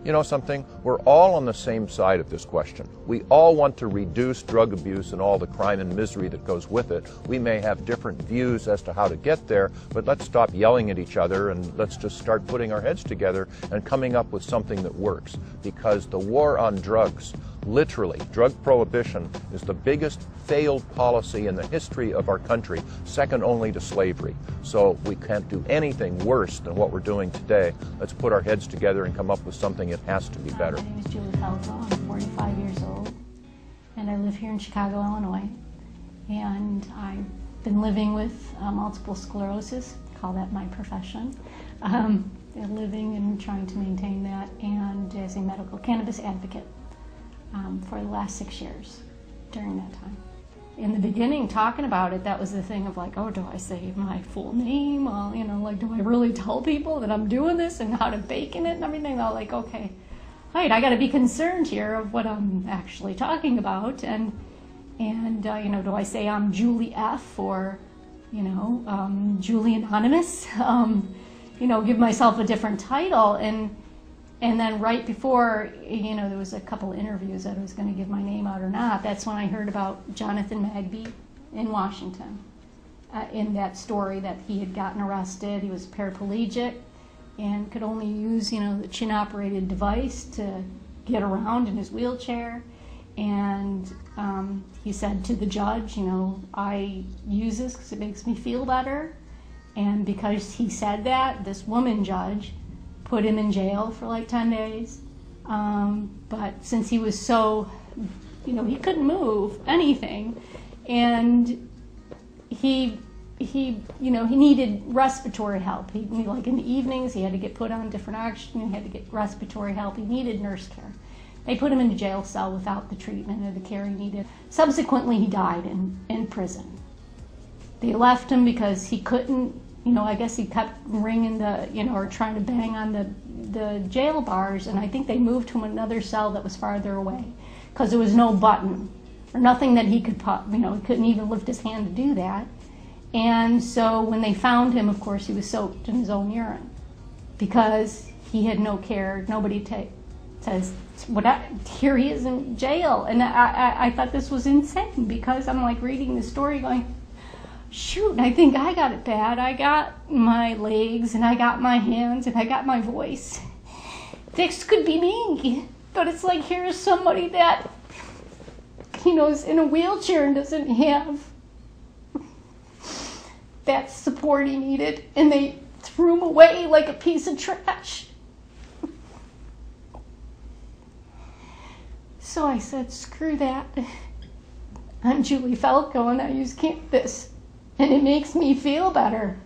You know something? We're all on the same side of this question. We all want to reduce drug abuse and all the crime and misery that goes with it. We may have different views as to how to get there, but let's stop yelling at each other and let's just start putting our heads together and coming up with something that works. Because the war on drugs, literally, drug prohibition is the biggest failed policy in the history of our country, second only to slavery. So we can't do anything worse than what we're doing today. Let's put our heads together and come up with something that has to be better. My name is Julie Felco. I'm 45 years old, and I live here in Chicago, Illinois. And I've been living with multiple sclerosis, call that my profession. Living and trying to maintain that, and as a medical cannabis advocate for the last 6 years during that time. In the beginning, talking about it, that was the thing of like, oh, do I say my full name? Well, you know, like, do I really tell people that I'm doing this and how to bake in it and everything? They're like, okay, right, I got to be concerned here of what I'm actually talking about. And you know, do I say I'm Julie F. or, you know, Julie Anonymous? You know, give myself a different title. And then right before, you know, there was a couple of interviews that I was going to give my name out or not. That's when I heard about Jonathan Magby in Washington, in that story that he had gotten arrested. He was paraplegic and could only use, you know, the chin-operated device to get around in his wheelchair. And he said to the judge, you know, I use this because it makes me feel better. And because he said that, this woman judge put him in jail for like 10 days. But since he was so, you know, he couldn't move anything, and he you know, he needed respiratory help. He, like in the evenings, he had to get put on different oxygen, he had to get respiratory help, he needed nurse care. They put him in a jail cell without the treatment or the care he needed. Subsequently, he died in prison. They left him because he couldn't, you know, I guess he kept ringing the, you know, or trying to bang on the jail bars, and I think they moved to another cell that was farther away because there was no button or nothing that he could put, you know, he couldn't even lift his hand to do that. And so when they found him, of course, he was soaked in his own urine because he had no care. Nobody says, here he is in jail. And I thought this was insane because I'm like reading the story going, shoot, I think I got it bad. I got my legs, and I got my hands, and I got my voice. This could be me. But it's like, here's somebody that, you know, is in a wheelchair and doesn't have that support he needed, and they threw him away like a piece of trash. So I said, screw that. I'm Julie Felco, and I use cannabis. And it makes me feel better.